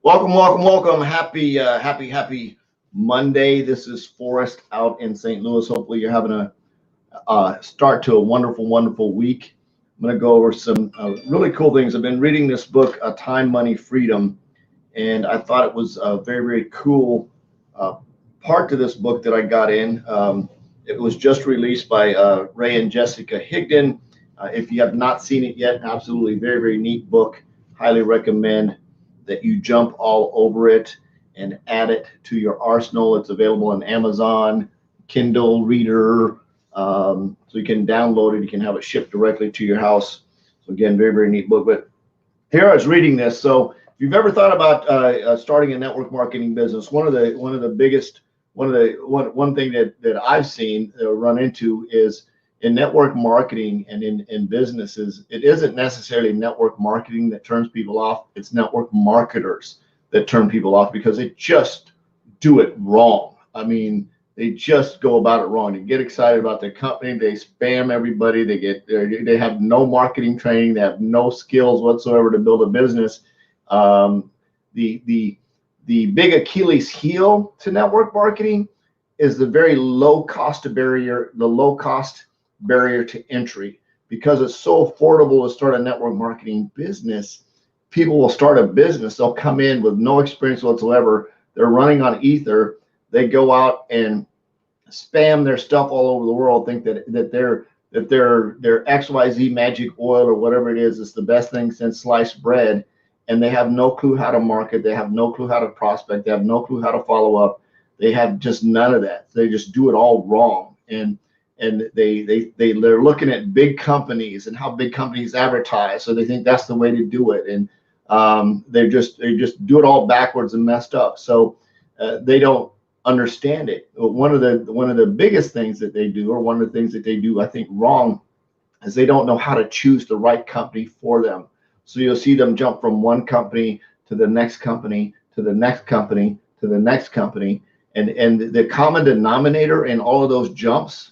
Welcome, welcome, welcome. Happy Monday. This is Forrest out in St. Louis. Hopefully, you're having a start to a wonderful week. I'm going to go over some really cool things. I've been reading this book, Time, Money, Freedom, and I thought it was a very cool uh, part to this book that I got in. It was just released by Ray and Jessica Higdon. If you have not seen it yet, absolutely very neat book. Highly recommend that you jump all over it and add it to your arsenal. It's available on Amazon, Kindle Reader, so you can download it. You can have it shipped directly to your house. So again, very neat book. But here I was reading this. So if you've ever thought about starting a network marketing business, one thing that I've seen run into is in network marketing and in businesses, it isn't necessarily network marketing that turns people off. It's network marketers that turn people off because they just do it wrong. I mean, they just go about it wrong. They get excited about their company. They spam everybody. They have no marketing training. They have no skills whatsoever to build a business. The big Achilles heel to network marketing is the very low cost barrier to entry. Because it's so affordable to start a network marketing business, people will start a business. They'll come in with no experience whatsoever. They're running on ether. They go out and spam their stuff all over the world, think that their XYZ magic oil or whatever it is the best thing since sliced bread, and they have no clue how to market. They have no clue how to prospect. They have no clue how to follow up. They have just none of that. They just do it all wrong. And they're looking at big companies and how big companies advertise, so they think that's the way to do it, and they just do it all backwards and messed up. So they don't understand it. One of the biggest things that they do, or one of the things that they do, I think, wrong, is they don't know how to choose the right company for them. So you'll see them jump from one company to the next company to the next company to the next company, and the common denominator in all of those jumps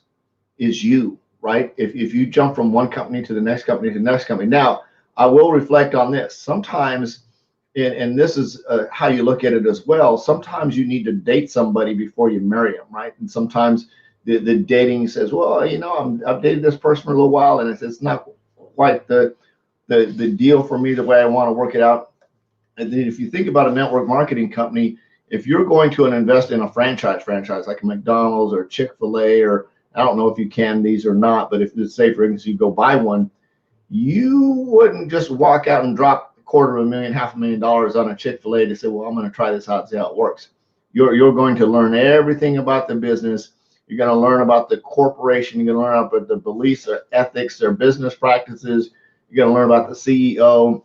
is you, right? If you jump from one company to the next company to the next company. Now, I will reflect on this. Sometimes, and this is how you look at it as well, sometimes you need to date somebody before you marry them, right? And sometimes the dating says, well, I've dated this person for a little while, and it's not quite the deal for me the way I want to work it out. And then if you think about a network marketing company, if you're going to invest in a franchise like a McDonald's or Chick-fil-A, or I don't know if you can these or not, but if, say for instance, you go buy one, you wouldn't just walk out and drop $250,000, $500,000 on a Chick-fil-A to say, well, I'm going to try this out and see how it works. You're going to learn everything about the business. You're going to learn about the corporation. You're going to learn about the beliefs, their ethics, their business practices. You're going to learn about the CEO.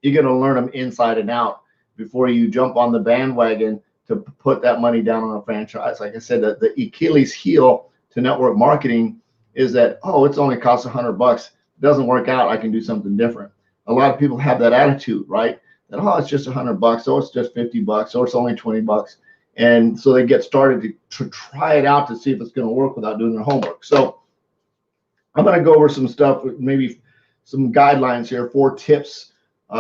You're going to learn them inside and out before you jump on the bandwagon to put that money down on a franchise. Like I said, the Achilles heel to network marketing is that, oh, it's only costs $100. It doesn't work out, I can do something different. A lot of people have that attitude, right? That, oh, it's just $100, or it's just $50, or it's only $20. And so they get started to try it out to see if it's going to work without doing their homework. So I'm going to go over some stuff, maybe some guidelines here, 4 tips,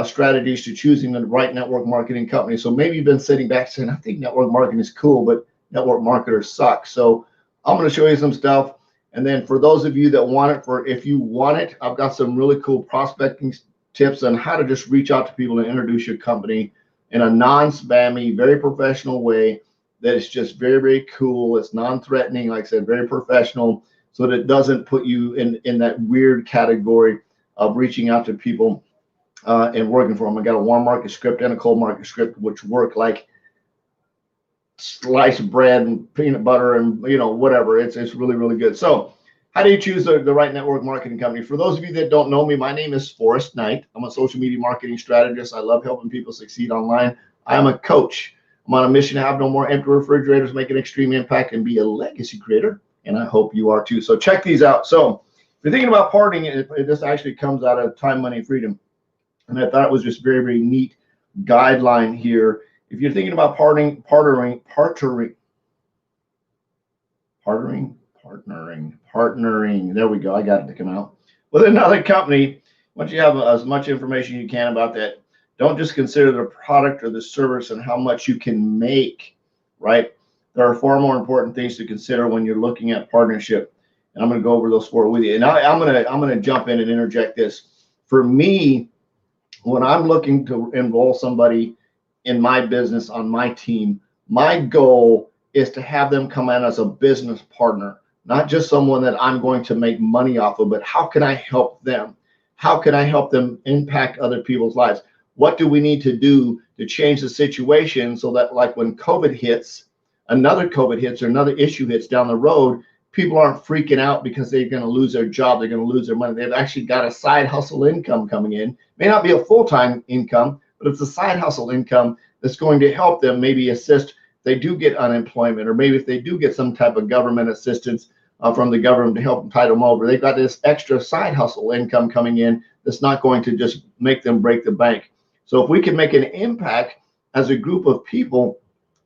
strategies to choosing the right network marketing company. So maybe you've been sitting back saying, I think network marketing is cool, but network marketers suck. So I'm going to show you some stuff. And then for those of you that want it, if you want it, I've got some really cool prospecting tips on how to just reach out to people and introduce your company in a non-spammy, very professional way that is just very cool. It's non-threatening, like I said, very professional, so that it doesn't put you in that weird category of reaching out to people and working for them. I got a warm market script and a cold market script, which work like sliced bread and peanut butter and whatever. It's really good. So how do you choose the right network marketing company? For those of you that don't know me, my name is Forrest Knight. I'm a social media marketing strategist. I love helping people succeed online. I am a coach. I'm on a mission to have no more empty refrigerators, make an extreme impact, and be a legacy creator. And I hope you are too. So check these out. So if you're thinking about partying, this actually comes out of Time, Money, Freedom. And I thought it was just very neat guideline here. If you're thinking about partnering, there we go, I got it to come out, with another company, once you have as much information you can about that Don't just consider the product or the service and how much you can make, right? There are far more important things to consider when you're looking at partnership. And I'm going to go over those four with you. And I'm going to jump in and interject this. For me, when I'm looking to enroll somebody in my business on my team, my goal is to have them come in as a business partner, not just someone that I'm going to make money off of, but how can I help them? How can I help them impact other people's lives? What do we need to do to change the situation so that, like, when COVID hits, another COVID hits or another issue hits down the road, people aren't freaking out because they're going to lose their job, they're going to lose their money. They've actually got a side hustle income coming in. May not be a full-time income, but it's a side hustle income that's going to help them maybe assist if they do get unemployment, or maybe if they do get some type of government assistance from the government to help them tide them over. They've got this extra side hustle income coming in that's not going to just make them break the bank. So if we can make an impact as a group of people,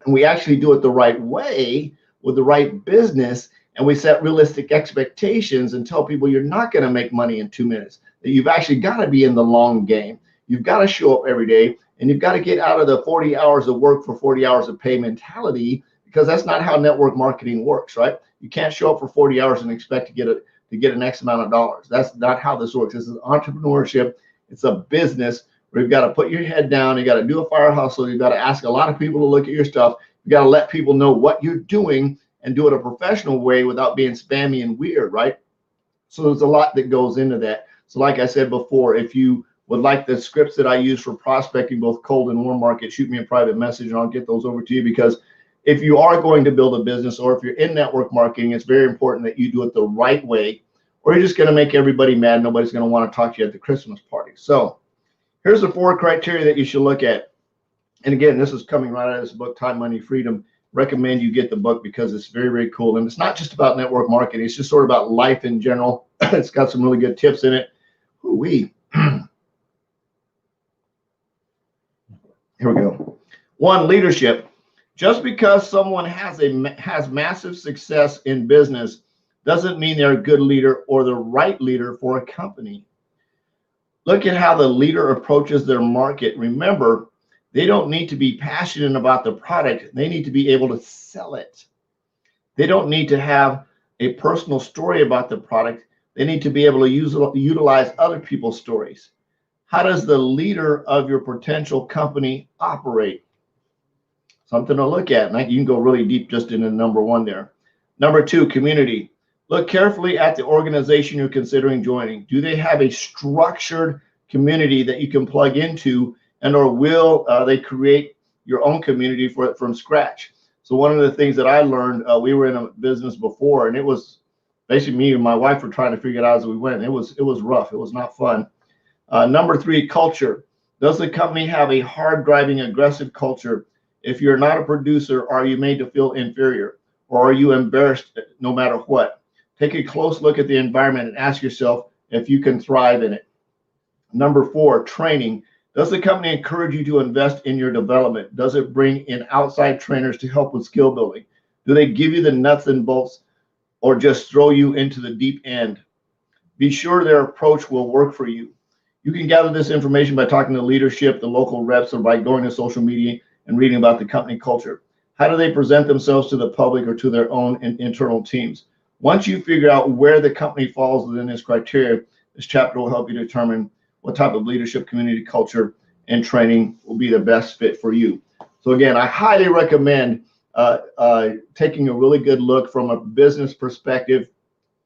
and we actually do it the right way with the right business, and we set realistic expectations and tell people you're not going to make money in 2 minutes, that you've actually got to be in the long game. You've got to show up every day, and you've got to get out of the 40 hours of work for 40 hours of pay mentality, because that's not how network marketing works, right? You can't show up for 40 hours and expect to get an X amount of dollars. That's not how this works. This is entrepreneurship. It's a business where you've got to put your head down. You got to do a fire hustle. You've got to ask a lot of people to look at your stuff. You got to let people know what you're doing and do it a professional way without being spammy and weird, right? So there's a lot that goes into that. So like I said before, if you would like the scripts that I use for prospecting, both cold and warm market, shoot me a private message and I'll get those over to you. Because if you are going to build a business, or if you're in network marketing, it's very important that you do it the right way, or you're just going to make everybody mad. Nobody's going to want to talk to you at the Christmas party. So here's the 4 criteria that you should look at. And again, this is coming right out of this book, Time, Money, Freedom. Recommend you get the book because it's very, very cool. And it's not just about network marketing. It's just sort of about life in general. It's got some really good tips in it. Ooh-wee. Here we go. 1, leadership. Just because someone has massive success in business doesn't mean they're a good leader or the right leader for a company. Look at how the leader approaches their market. Remember, they don't need to be passionate about the product. They need to be able to sell it. They don't need to have a personal story about the product. They need to be able to utilize other people's stories. How does the leader of your potential company operate? Something to look at. And you can go really deep just in the number 1 there. Number 2, community. Look carefully at the organization you're considering joining. Do they have a structured community that you can plug into, and or will they create your own community from scratch? So one of the things that I learned, we were in a business before, and it was basically me and my wife were trying to figure it out as we went. It was rough. It was not fun. Number 3, culture. Does the company have a hard driving, aggressive culture? If you're not a producer, are you made to feel inferior, or are you embarrassed no matter what? Take a close look at the environment and ask yourself if you can thrive in it. Number 4, training. Does the company encourage you to invest in your development? Does it bring in outside trainers to help with skill building? Do they give you the nuts and bolts, or just throw you into the deep end? Be sure their approach will work for you. You can gather this information by talking to leadership, the local reps, or by going to social media and reading about the company culture. How do they present themselves to the public or to their own internal teams? Once you figure out where the company falls within this criteria, this chapter will help you determine what type of leadership, community, culture, and training will be the best fit for you. So again, I highly recommend taking a really good look from a business perspective.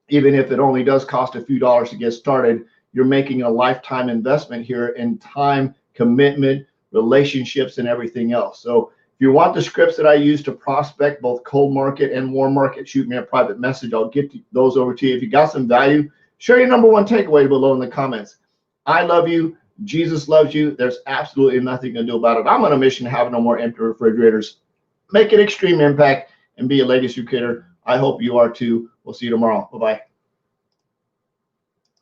Even if it only does cost a few dollars to get started, you're making a lifetime investment here in time, commitment, relationships, and everything else. So if you want the scripts that I use to prospect both cold market and warm market, shoot me a private message. I'll get those over to you. If you got some value, share your number 1 takeaway below in the comments. I love you. Jesus loves you. There's absolutely nothing to do about it. I'm on a mission to have no more empty refrigerators. Make an extreme impact and be a legacy creator. I hope you are too. We'll see you tomorrow. Bye-bye.